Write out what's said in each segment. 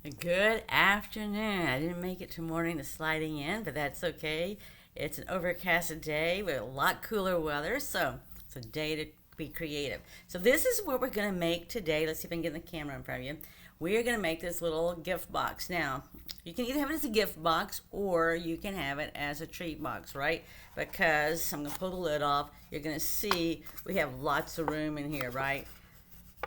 Good afternoon. I didn't make it to morning to sliding in, but that's okay. It's an overcast day with a lot cooler weather, so it's a day to be creative. So this is what we're going to make today. Let's see if I can get the camera in front of you. We are going to make this little gift box. Now, you can either have it as a gift box or you can have it as a treat box, right? Because I'm going to pull the lid off. You're going to see we have lots of room in here, right?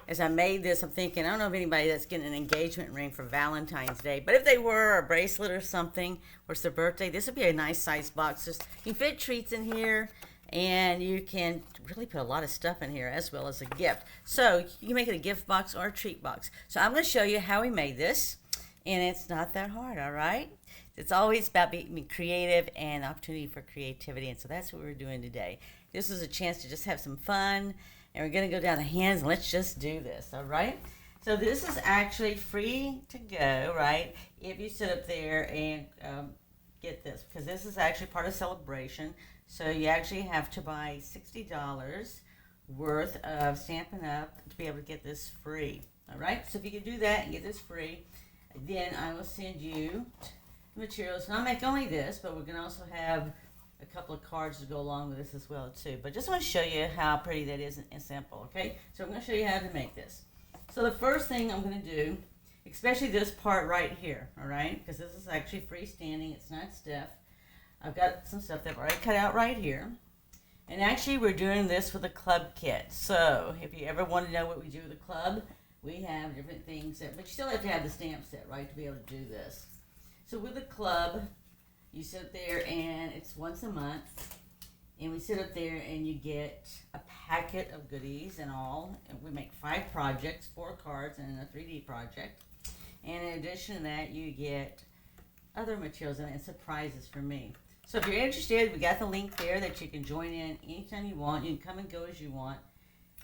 As I made this, I'm thinking, I don't know of anybody that's getting an engagement ring for Valentine's Day, but if they were, a bracelet or something, or it's their birthday, this would be a nice size box. Just, you can fit treats in here, and you can really put a lot of stuff in here as well as a gift. So you can make it a gift box or a treat box. So I'm going to show you how we made this, and it's not that hard, all right? It's always about being creative and opportunity for creativity, and so that's what we're doing today. This is a chance to just have some fun, and we're going to go down the hands, and let's just do this, all right? So this is actually free to go, right? If you sit up there and get this, because this is actually part of Sale-a-Bration. So you actually have to buy $60 worth of Stampin' Up! To be able to get this free, all right? So if you can do that and get this free, then I will send you materials. And I'll make only this, but we're going to also have a couple of cards to go along with this as well too. But just want to show you how pretty that is and simple, okay? So I'm going to show you how to make this. So the first thing I'm going to do, especially this part right here, all right? Because this is actually freestanding. It's not stiff. I've got some stuff that I've already cut out right here. And actually we're doing this with a club kit. So if you ever want to know what we do with a club, we have different things that, but you still have to have the stamp set, right, to be able to do this. So with a club, you sit there and it's once a month, and we sit up there and you get a packet of goodies and all. And we make 5 projects, 4 cards, and a 3D project. And in addition to that, you get other materials and surprises for me. So if you're interested, we got the link there that you can join in anytime you want. You can come and go as you want,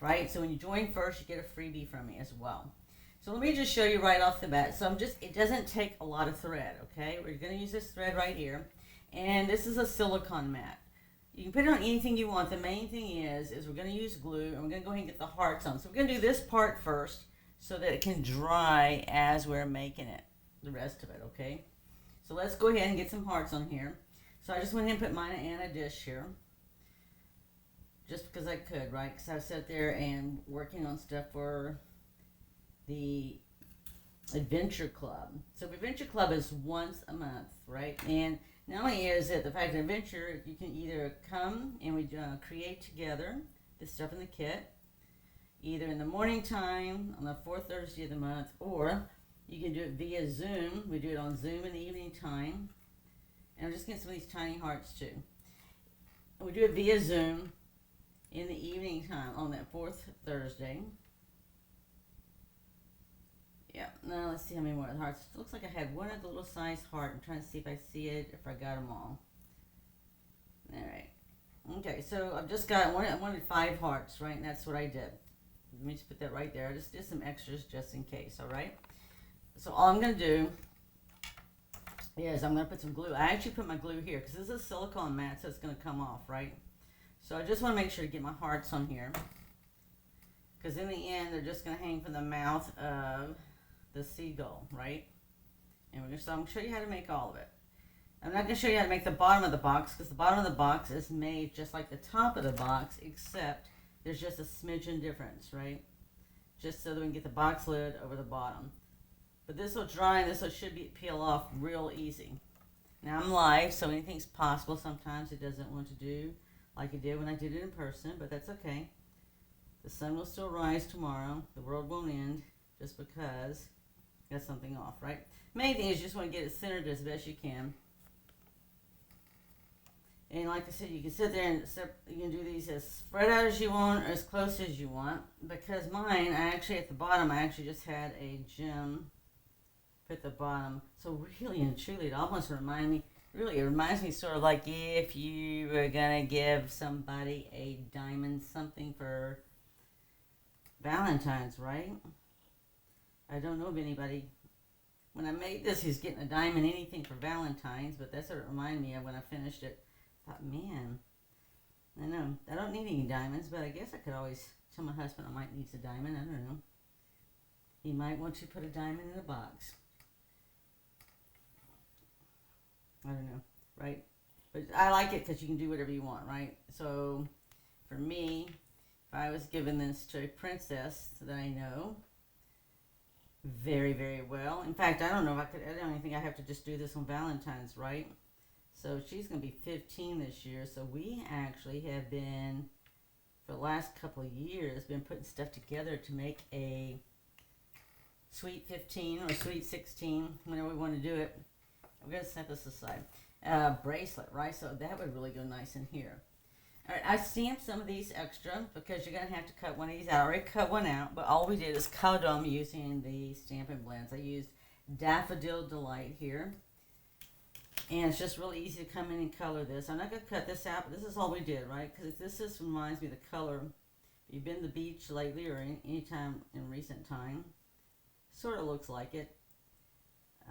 right? So when you join first, you get a freebie from me as well. So let me just show you right off the bat. So it doesn't take a lot of thread, okay? We're going to use this thread right here. And this is a silicone mat. You can put it on anything you want. The main thing is we're going to use glue, and we're going to go ahead and get the hearts on. So we're going to do this part first so that it can dry as we're making it, the rest of it, okay? So let's go ahead and get some hearts on here. So I just went ahead and put mine in a dish here, just because I could, right? Because I sat there and working on stuff for the Adventure Club. So Adventure Club is once a month, right? And not only is it the fact that Adventure, you can either come and we create together the stuff in the kit, either in the morning time on the 4th Thursday of the month, or you can do it via Zoom. We do it on Zoom in the evening time. And I'm just getting some of these tiny hearts too. And we do it via Zoom in the evening time on that 4th Thursday. Yeah, now let's see how many more hearts. It looks like I had one other little size heart. I'm trying to see if I see it, if I got them all. Alright. Okay, so I've just got, I wanted 5 hearts, right? And that's what I did. Let me just put that right there. I just did some extras just in case, alright? So all I'm going to do is I'm going to put some glue. I actually put my glue here because this is a silicone mat, so it's going to come off, right? So I just want to make sure to get my hearts on here, because in the end, they're just going to hang from the mouth of the seagull, right? And so I'm going to show you how to make all of it. I'm not going to show you how to make the bottom of the box, because the bottom of the box is made just like the top of the box, except there's just a smidgen difference, right? Just so that we can get the box lid over the bottom. But this will dry, and this should peel off real easy. Now I'm live, so anything's possible. Sometimes it doesn't want to do like it did when I did it in person, but that's okay. The sun will still rise tomorrow. The world won't end just because got something off, right? Main thing is you just want to get it centered as best you can. And like I said, you can sit there and you can do these as spread out as you want or as close as you want. Because mine, I actually at the bottom, I actually just had a gem at the bottom. So really and truly, it almost reminds me, it reminds me sort of like if you were going to give somebody a diamond something for Valentine's, right? I don't know of anybody. When I made this, he's getting a diamond anything for Valentine's, but that's what it reminded me of when I finished it. I thought, man, I know, I don't need any diamonds, but I guess I could always tell my husband I might need a diamond. I don't know. He might want to put a diamond in a box. I don't know, right? But I like it because you can do whatever you want, right? So for me, if I was giving this to a princess that I know very, very well. In fact, I don't know if I could, I don't even think I have to just do this on Valentine's, right? So she's going to be 15 this year. So we actually have been, for the last couple of years, been putting stuff together to make a sweet 15 or sweet 16, whenever we want to do it. We're going to set this aside. Bracelet, right? So that would really go nice in here. All right, I stamped some of these extra because you're going to have to cut one of these out. I already cut one out, but all we did is color them using the Stampin' Blends. I used Daffodil Delight here. And it's just really easy to come in and color this. I'm not going to cut this out, but this is all we did, right? Because this just reminds me of the color. If you've been to the beach lately or any time in recent time, sort of looks like it.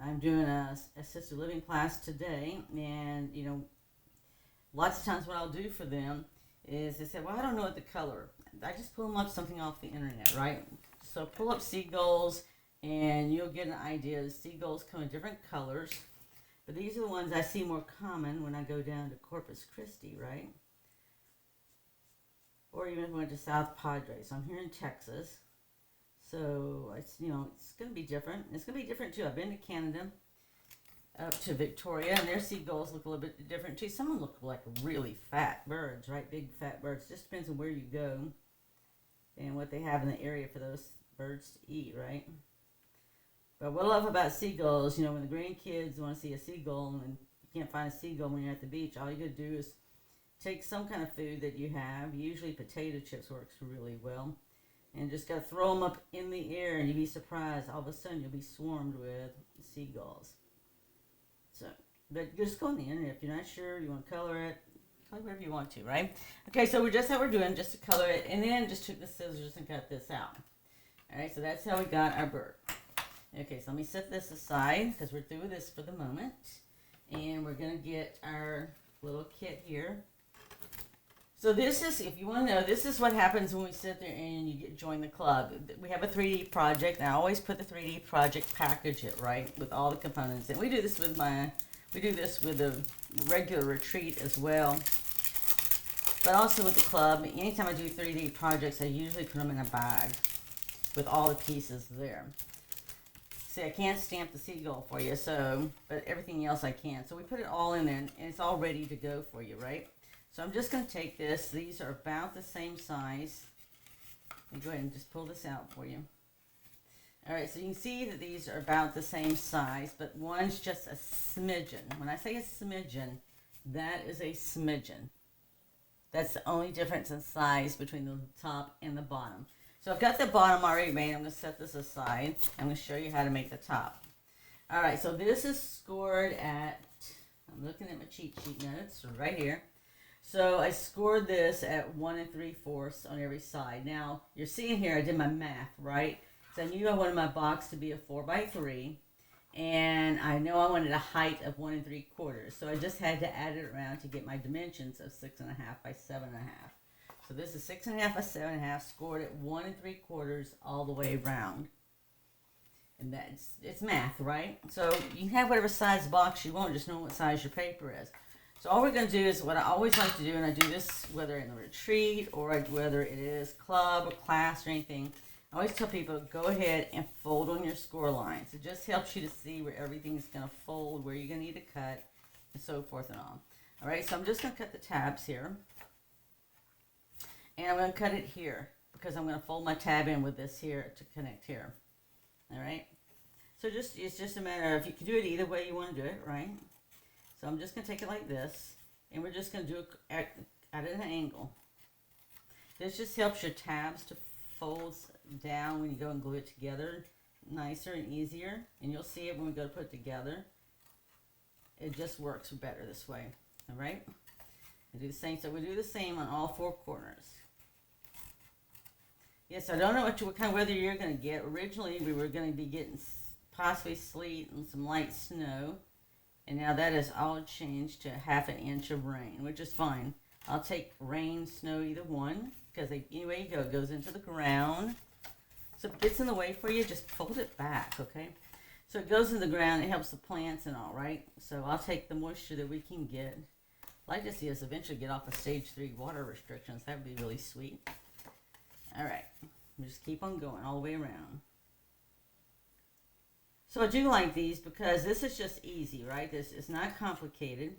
I'm doing a assisted living class today, and you know, lots of times what I'll do for them is they say, well, I don't know what the color. I just pull them up something off the internet, right? So pull up seagulls, and you'll get an idea. Seagulls come in different colors, but these are the ones I see more common when I go down to Corpus Christi, right? Or even if I went to South Padre. So I'm here in Texas. So it's, you know, it's going to be different. It's going to be different too. I've been to Canada, up to Victoria, and their seagulls look a little bit different too. Some of them look like really fat birds, right? Big fat birds. Just depends on where you go and what they have in the area for those birds to eat, right? But what I love about seagulls, you know, when the grandkids want to see a seagull and you can't find a seagull when you're at the beach, all you got to do is take some kind of food that you have. Usually potato chips works really well. And just got to throw them up in the air, and you'd be surprised. All of a sudden, you'll be swarmed with seagulls. So, but just go on the internet. If you're not sure, you want to color it, color whatever you want to, right? Okay, so we're just how we're doing, just to color it. And then just took the scissors and cut this out. All right, so that's how we got our bird. Okay, so let me set this aside because we're through with this for the moment. And we're going to get our little kit here. So this is, if you want to know, this is what happens when we sit there and you join the club. We have a 3D project, and I always put the 3D project package it, right, with all the components. And we do this with the regular retreat as well, but also with the club. Anytime I do 3D projects, I usually put them in a bag with all the pieces there. See, I can't stamp the seagull for you, so, but everything else I can. So we put it all in there, and it's all ready to go for you, right? So I'm just going to take this. These are about the same size. Let me go ahead and just pull this out for you. All right, so you can see that these are about the same size, but one's just a smidgen. When I say a smidgen, that is a smidgen. That's the only difference in size between the top and the bottom. So I've got the bottom already made. I'm going to set this aside. I'm going to show you how to make the top. All right, so this is scored at, I'm looking at my cheat sheet notes right here. So I scored this at 1 3/4 on every side. Now, you're seeing here, I did my math, right? So I knew I wanted my box to be a 4x3, and I know I wanted a height of 1 3/4. So I just had to add it around to get my dimensions of 6.5 by 7.5. So this is 6.5 by 7.5, scored at 1 3/4 all the way around. And it's math, right? So you can have whatever size box you want, just know what size your paper is. So all we're going to do is what I always like to do, and I do this whether in the retreat or whether it is club or class or anything, I always tell people, go ahead and fold on your score lines. It just helps you to see where everything is going to fold, where you're going to need to cut, and so forth and on. All right, so I'm just going to cut the tabs here. And I'm going to cut it here because I'm going to fold my tab in with this here to connect here. All right, so it's just a matter of, you can do it either way you want to do it, right? So I'm just going to take it like this, and we're just going to do it at an angle. This just helps your tabs to fold down when you go and glue it together nicer and easier. And you'll see it when we go to put it together. It just works better this way. All right? And do the same. So we do the same on all 4 corners. Yes, I don't know what kind of weather you're going to get. Originally, we were going to be getting possibly sleet and some light snow. And now that is all changed to 1/2 inch of rain, which is fine. I'll take rain, snow, either one, because anyway you go, it goes into the ground. So if it gets in the way for you, just fold it back, okay? So it goes in the ground. It helps the plants and all, right? So I'll take the moisture that we can get. I'd like to see us eventually get off of stage 3 water restrictions. That would be really sweet. All right. We'll just keep on going all the way around. So I do like these because this is just easy, right? This is not complicated.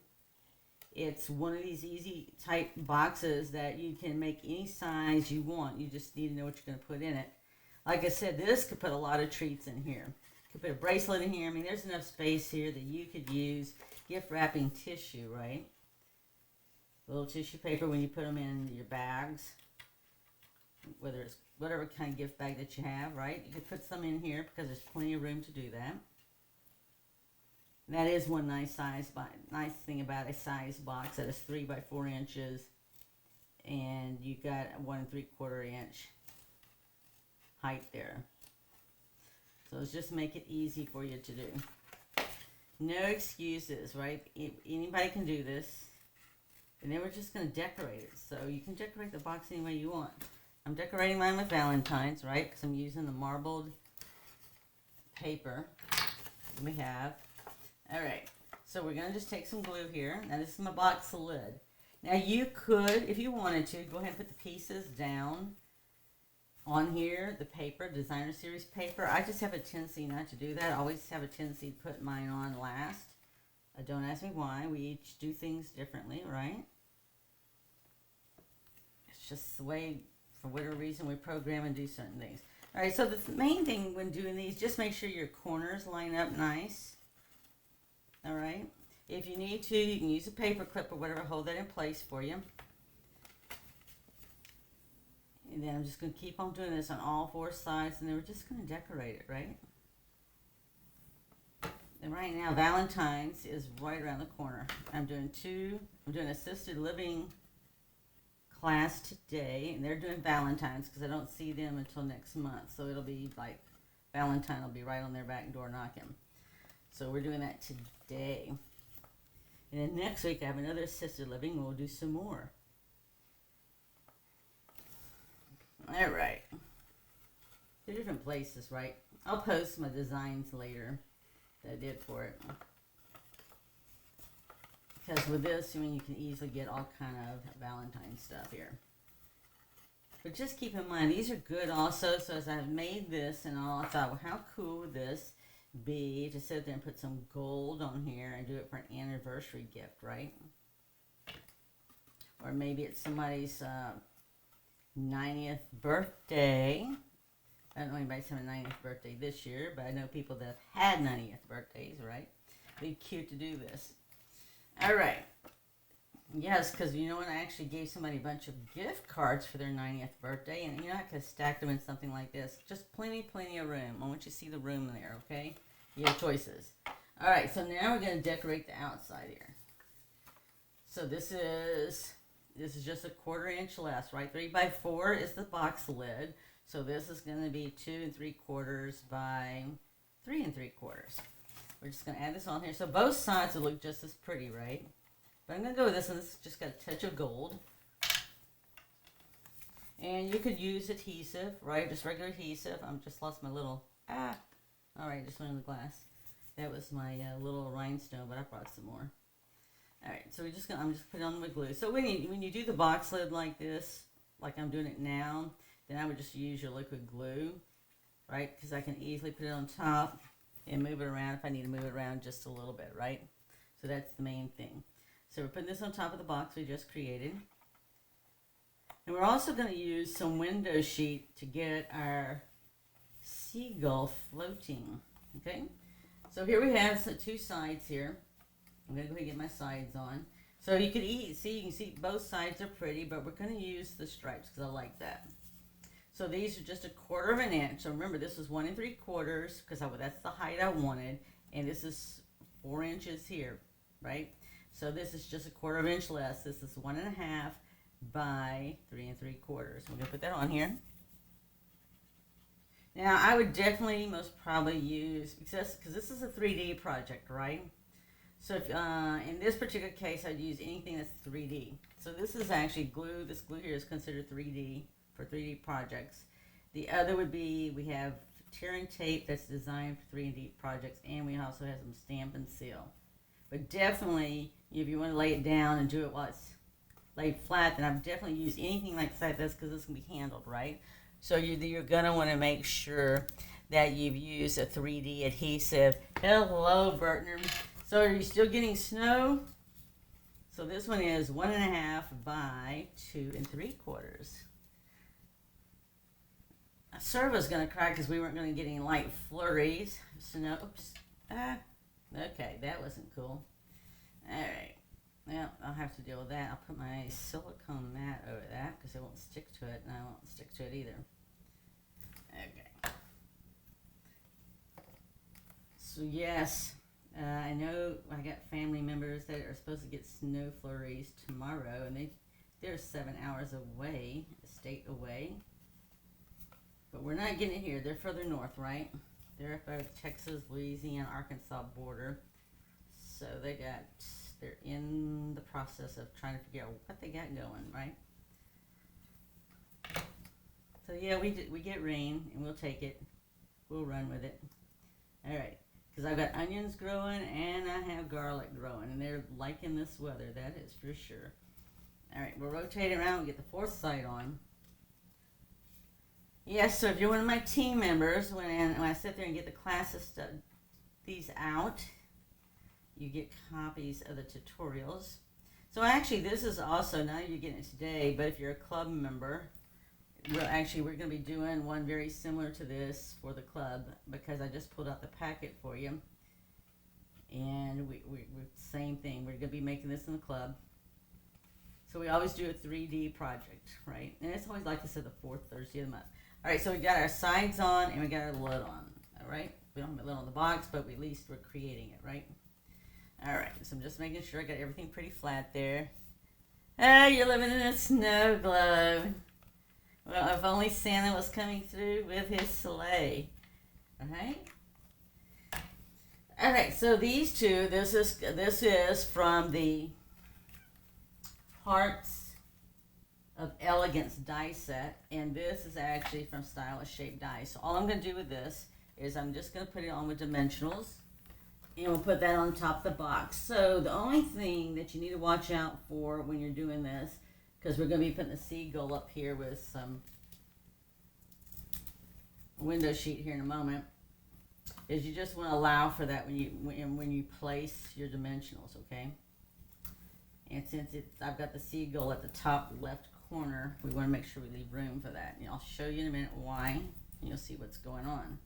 It's one of these easy type boxes that you can make any size you want. You just need to know what you're going to put in it. Like I said, this could put a lot of treats in here. You could put a bracelet in here. I mean, there's enough space here that you could use gift wrapping tissue, right? A little tissue paper when you put them in your bags, whether it's whatever kind of gift bag that you have, right? You could put some in here because there's plenty of room to do that. And that is one nice thing about a size box that is 3 by 4 inches, and you got a 1 3/4 inch height there. So let's just make it easy for you to do. No excuses, right? Anybody can do this. And then we're just going to decorate it. So you can decorate the box any way you want. I'm decorating mine with Valentine's, right? Because I'm using the marbled paper we have. All right. So we're going to just take some glue here. Now this is my box lid. Now you could, if you wanted to, go ahead and put the pieces down on here, the paper, designer series paper. I just have a tendency not to do that. I always have a tendency to put mine on last. Don't ask me why. We each do things differently, right? It's just the way, for whatever reason, we program and do certain things. All right, so the main thing when doing these, just make sure your corners line up nice. All right? If you need to, you can use a paper clip or whatever, hold that in place for you. And then I'm just going to keep on doing this on all 4 sides, and then we're just going to decorate it, right? And right now, Valentine's is right around the corner. I'm doing assisted living class today, and they're doing Valentine's because I don't see them until next month. So it'll be like Valentine will be right on their back door knocking. So we're doing that today. And then next week, I have another assisted living, and we'll do some more. All right. 2 different places, right? I'll post my designs later that I did for it. Because with this, I mean, you can easily get all kind of Valentine stuff here. But just keep in mind, these are good also. So as I've made this and all, I thought, well, how cool would this be to sit there and put some gold on here and do it for an anniversary gift, right? Or maybe it's somebody's 90th birthday. I don't know anybody's having a 90th birthday this year, but I know people that have had 90th birthdays, right? It'd be cute to do this. All right. Yes, because you know what? I actually gave somebody a bunch of gift cards for their 90th birthday, and you know I could stack them in something like this. Just plenty of room. I want you to see the room there, okay? You have choices. All right, so now we're going to decorate the outside here. So this is just a 1/4 inch less, right? 3 by 4 is the box lid. So this is going to be 2 3/4 by 3 3/4. We're just going to add this on here. So both sides will look just as pretty, right? But I'm going to go with this one. This has just got a touch of gold. And you could use adhesive, right? Just regular adhesive. I'm just lost my little, all right, just went in the glass. That was my little rhinestone, but I brought some more. All right, so I'm just put it on with glue. So when you do the box lid like this, like I'm doing it now, then I would just use your liquid glue, right? Because I can easily put it on top and move it around if I need to move it around just a little bit, right? So that's the main thing. So we're putting this on top of the box we just created. And we're also going to use some window sheet to get our seagull floating, okay? So here we have 2 sides here. I'm going to go ahead and get my sides on. So you can see both sides are pretty, but we're going to use the stripes because I like that. So these are just a 1/4 inch. So remember, this is 1 3/4 because that's the height I wanted. And this is 4 inches here, right? So this is just a 1/4 inch less. This is 1.5 by 3 3/4. We're going to put that on here. Now, I would definitely most probably use, because this is a 3D project, right? So if, in this particular case, I'd use anything that's 3D. So this is actually glue. This glue here is considered 3D for 3D projects. The other would be, we have tear and tape that's designed for 3D projects, and we also have some stamp and seal. But definitely, if you want to lay it down and do it while it's laid flat, then I've definitely used anything like this because this can be handled, right? So you're going to want to make sure that you've used a 3D adhesive. Hello, Burtner. So are you still getting snow? So this one is 1.5 by 2 3/4. A servo's going to cry because we weren't going to get any light flurries. Snow. Oops. Okay, that wasn't cool. All right. Well, I'll have to deal with that. I'll put my silicone mat over that because it won't stick to it, and I won't stick to it either. Okay. So yes, I know I got family members that are supposed to get snow flurries tomorrow, and they're 7 hours away, a state away. But we're not getting it here. They're further north, right? They're up by the Texas, Louisiana, Arkansas border. So they're in the process of trying to figure out what they got going, right? So yeah, we get rain, and we'll take it. We'll run with it. All right, because I've got onions growing, and I have garlic growing, and they're liking this weather, that is for sure. All right, we'll rotate it around and get the fourth side on. Yes, so if you're one of my team members, when I sit there and get the classes these out, you get copies of the tutorials. So actually, this is also, now you're getting it today, but if you're a club member, we're going to be doing one very similar to this for the club because I just pulled out the packet for you. And we same thing. We're going to be making this in the club. So we always do a 3D project, right? And it's always like this at the fourth Thursday of the month. All right, so we got our sides on and we got our lid on, all right? We don't have a lid on the box, but at least we're creating it, right? All right, so I'm just making sure I got everything pretty flat there. Oh, you're living in a snow globe. Well, if only Santa was coming through with his sleigh, all right? All right, so these two, this is from the Hearts of Elegance die set, and this is actually from Sale-a-Bration die. So all I'm going to do with this is I'm just going to put it on with dimensionals, and we'll put that on top of the box. So the only thing that you need to watch out for when you're doing this, because we're going to be putting the seagull up here with some window sheet here in a moment, is you just want to allow for that when you place your dimensionals, okay? And since I've got the seagull at the top left corner, we want to make sure we leave room for that. And I'll show you in a minute why, and you'll see what's going on.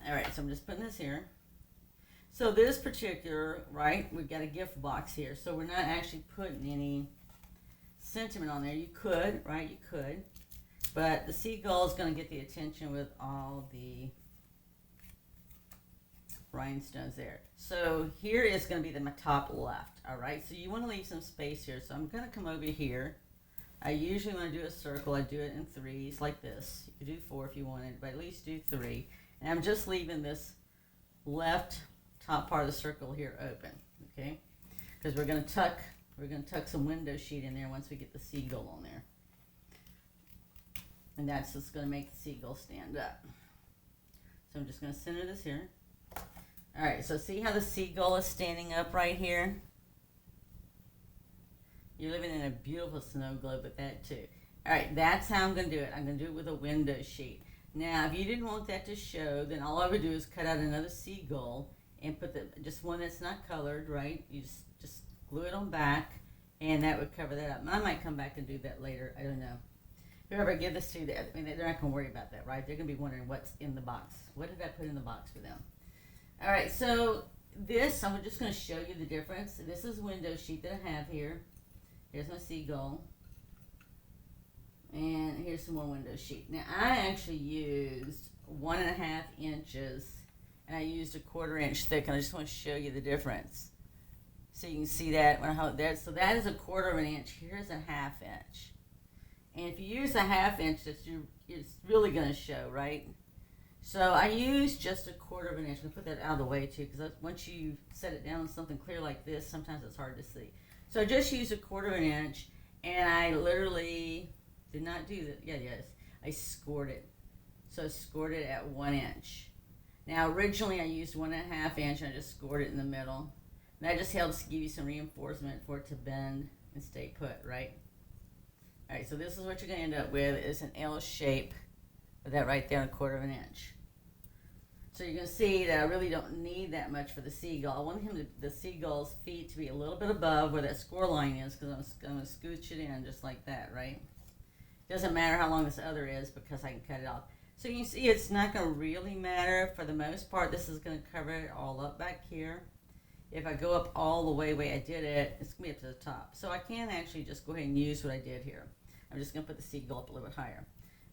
All right, so I'm just putting this here. So this particular, right, we've got a gift box here. So we're not actually putting any sentiment on there. You could, right, you could. But the seagull is going to get the attention with all the rhinestones there. So here is going to be the top left, all right? So you want to leave some space here. So I'm going to come over here. I usually when I do a circle, I do it in threes like this. You could do 4 if you wanted, but at least do 3. And I'm just leaving this left top part of the circle here open, okay? Because we're going to tuck some window sheet in there once we get the seagull on there. And that's just going to make the seagull stand up. So I'm just going to center this here. All right, so see how the seagull is standing up right here? You're living in a beautiful snow globe with that too. All right, that's how I'm going to do it. I'm going to do it with a window sheet. Now, if you didn't want that to show, then all I would do is cut out another seagull and put just one that's not colored, right? You just glue it on back, and that would cover that up. And I might come back and do that later. I don't know. Whoever give this to, I mean, they're not going to worry about that, right? They're going to be wondering what's in the box. What did I put in the box for them? All right, so this, I'm just going to show you the difference. This is a window sheet that I have here. Here's my seagull. And here's some more window sheet. Now, I actually used 1.5 inches, and I used a 1/4 inch thick, and I just want to show you the difference. So you can see that when I hold that. So that is a 1/4 inch. Here's a 1/2 inch. And if you use a 1/2 inch, it's really going to show, right? So I used just a 1/4 inch. I'm going to put that out of the way too, because once you set it down on something clear like this, sometimes it's hard to see. So I just used a 1/4 inch, and I literally did not do that. Yeah, yes. I scored it. So I scored it at 1 inch. Now originally I used 1.5 inch and I just scored it in the middle. And that just helps give you some reinforcement for it to bend and stay put, right? Alright, so this is what you're going to end up with, is an L shape with that right there, 1/4 inch. So you're going to see that I really don't need that much for the seagull. I want the seagull's feet to be a little bit above where that score line is, because I'm going to scooch it in just like that, right? Doesn't matter how long this other is because I can cut it off. So you can see it's not going to really matter for the most part. This is going to cover it all up back here. If I go up all the way I did it, it's going to be up to the top. So I can actually just go ahead and use what I did here. I'm just going to put the seagull up a little bit higher.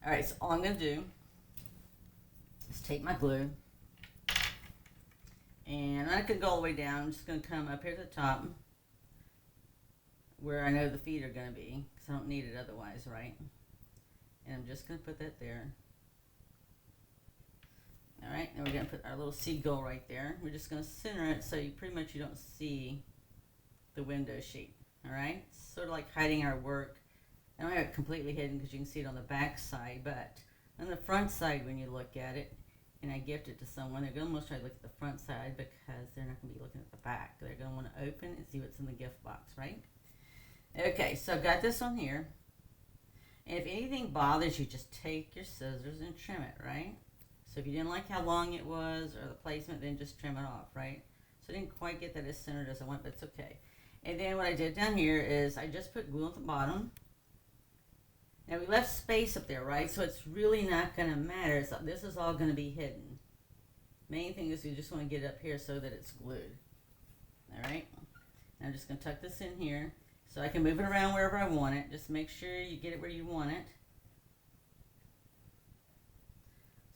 All right, so all I'm going to do is take my glue. And I could go all the way down. I'm just going to come up here to the top where I know the feet are going to be, because I don't need it otherwise, right? And I'm just going to put that there. All right, now we're going to put our little seagull right there. We're just going to center it so you don't see the window sheet. All right, sort of like hiding our work. I don't have it completely hidden because you can see it on the back side, but on the front side when you look at it, and I gift it to someone, they're going to most try to look at the front side because they're not going to be looking at the back. They're going to want to open and see what's in the gift box, right? Okay, so I've got this on here. And if anything bothers you, just take your scissors and trim it, right? So if you didn't like how long it was or the placement, then just trim it off, right? So I didn't quite get that as centered as I want, but it's okay. And then what I did down here is I just put glue at the bottom. Now we left space up there, right? So it's really not going to matter. So this is all going to be hidden. Main thing is you just want to get it up here so that it's glued. All right? Now I'm just going to tuck this in here so I can move it around wherever I want it. Just make sure you get it where you want it.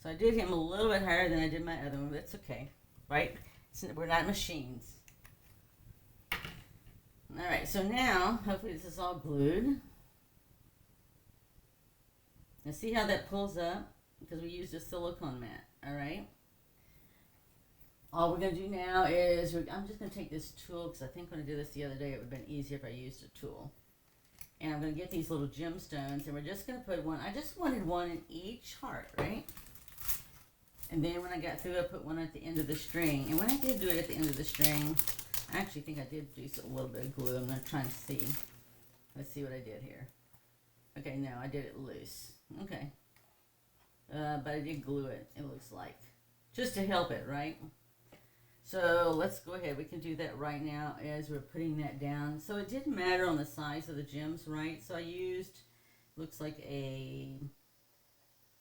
So I did him a little bit higher than I did my other one, but that's okay, right? We're not machines. All right, so now, hopefully this is all glued. Now see how that pulls up? Because we used a silicone mat, all right? All we're going to do now is, I'm just going to take this tool, because I think when I did this the other day, it would have been easier if I used a tool. And I'm going to get these little gemstones, and we're just going to put one. I just wanted one in each heart, right? And then when I got through, I put one at the end of the string. And when I did do it at the end of the string, I actually think I did do a little bit of glue. I'm going to try and see. Let's see what I did here. Okay, no, I did it loose. Okay. But I did glue it, it looks like. Just to help it, right? So let's go ahead. We can do that right now as we're putting that down. So it didn't matter on the size of the gems, right? So I used, looks like one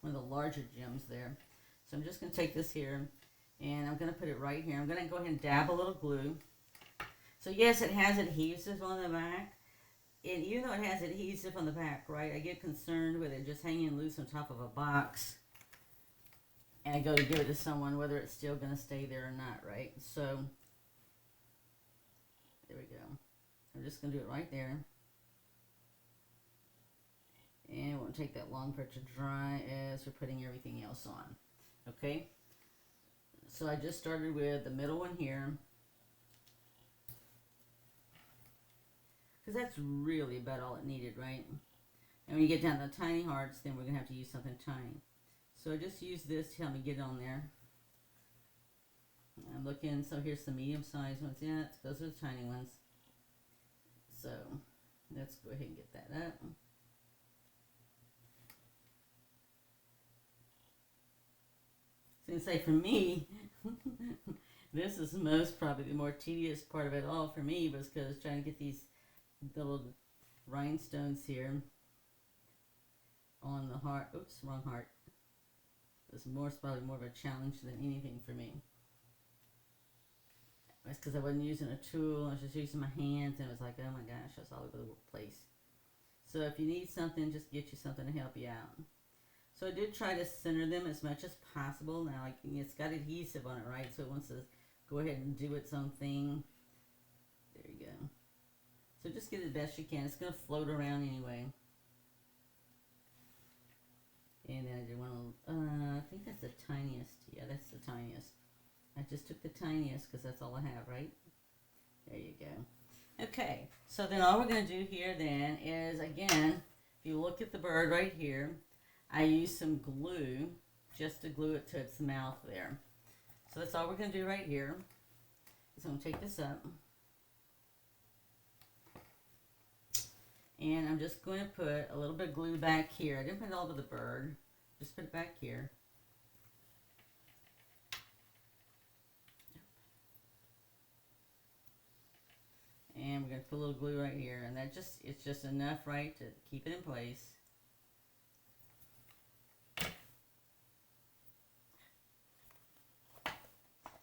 of the larger gems there. So I'm just going to take this here, and I'm going to put it right here. I'm going to go ahead and dab a little glue. So yes, it has adhesive on the back. And even though it has adhesive on the back, right, I get concerned with it just hanging loose on top of a box. And I go to give it to someone, whether it's still going to stay there or not, right? So, there we go. I'm just going to do it right there. And it won't take that long for it to dry as we're putting everything else on. Okay? So I just started with the middle one here. Because that's really about all it needed, right? And when you get down to the tiny hearts, then we're going to have to use something tiny. So I just use this to help me get it on there. I'm looking, so here's the medium-sized ones. Yeah, those are the tiny ones. So let's go ahead and get that up. So you can say for me, this is probably the more tedious part of it all for me, was because trying to get these little rhinestones here on the heart. Oops, wrong heart. It was probably more of a challenge than anything for me. That's because I wasn't using a tool. I was just using my hands, and it was like, oh my gosh, that's all over the place. So if you need something, just get you something to help you out. So I did try to center them as much as possible. Now, like, it's got adhesive on it, right? So it wants to go ahead and do its own thing. There you go. So just get it the best you can. It's going to float around anyway. And then I did one, I think that's the tiniest. Yeah, that's the tiniest. I just took the tiniest because that's all I have, right? There you go. Okay, so then all we're going to do here then is, again, if you look at the bird right here, I used some glue just to glue it to its mouth there. So that's all we're going to do right here. So I'm going to take this up. And I'm just going to put a little bit of glue back here. I didn't put it all over the bird. Just put it back here. And we're going to put a little glue right here. And it's just enough, right, to keep it in place.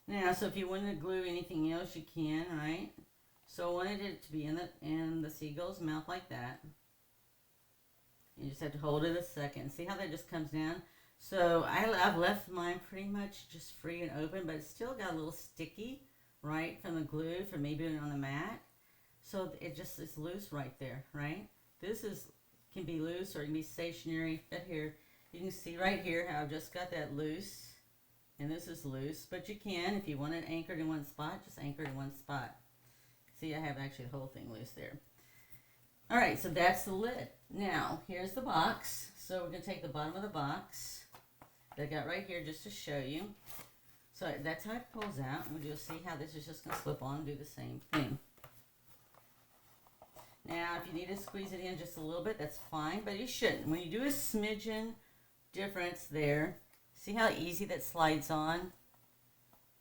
Now, so if you wanted to glue anything else, you can, right? So I wanted it to be in the seagull's mouth like that. You just have to hold it a second. See how that just comes down? So I've left mine pretty much just free and open, but it's still got a little sticky, right, from the glue, from me doing it on the mat. So it just is loose right there, right? This can be loose or it can be stationary. Right here, you can see right here how I've just got that loose, and this is loose. But you can, if you want it anchored in one spot, just anchor it in one spot. See, I have actually the whole thing loose there. All right, so that's the lid. Now, here's the box. So we're going to take the bottom of the box that I got right here just to show you. So that's how it pulls out. And you'll see how this is just going to slip on and do the same thing. Now, if you need to squeeze it in just a little bit, that's fine, but you shouldn't. When you do a smidgen difference there, see how easy that slides on?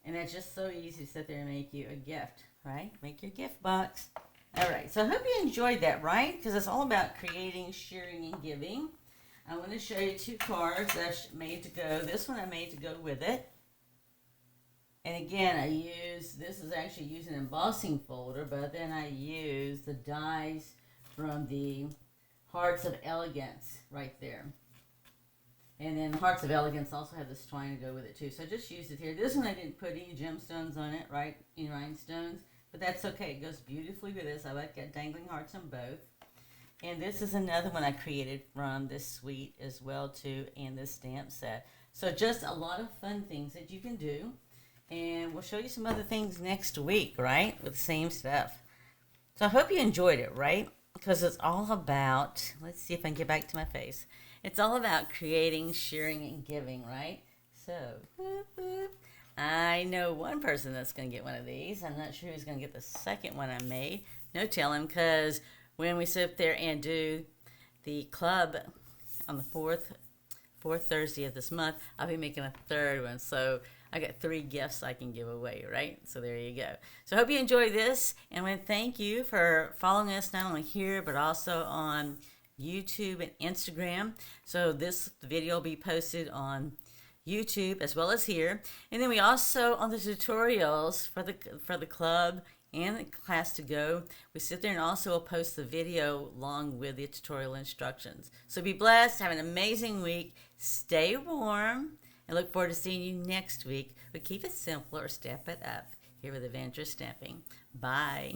And that's just so easy to sit there and make you a gift, right? Make your gift box. All right, so I hope you enjoyed that, right? Because it's all about creating, sharing, and giving. I want to show you two cards that I made to go. This one I made to go with it. And again, this is actually using an embossing folder, but then I use the dies from the Hearts of Elegance right there. And then Hearts of Elegance also have this twine to go with it too. So I just used it here. This one I didn't put any gemstones on it, right? Any rhinestones. But that's okay. It goes beautifully with this. I like dangling hearts on both. And this is another one I created from this suite as well too, and this stamp set. So just a lot of fun things that you can do. And we'll show you some other things next week, right? With the same stuff. So I hope you enjoyed it, right? Because it's all about, let's see if I can get back to my face. It's all about creating, sharing, and giving, right? So, whoop, whoop. I know one person that's going to get one of these. I'm not sure who's going to get the second one I made. No telling, because when we sit there and do the club on the fourth Thursday of this month, I'll be making a third one. So I got 3 gifts I can give away, right? So there you go. So I hope you enjoy this, and I want to thank you for following us not only here but also on YouTube and Instagram. So this video will be posted on YouTube as well as here, and then we also on the tutorials for the club and the class to go, we sit there and also will post the video along with the tutorial instructions. So be blessed, have an amazing week, stay warm, and look forward to seeing you next week. But keep it simple or step it up here with Adventure Stamping. Bye.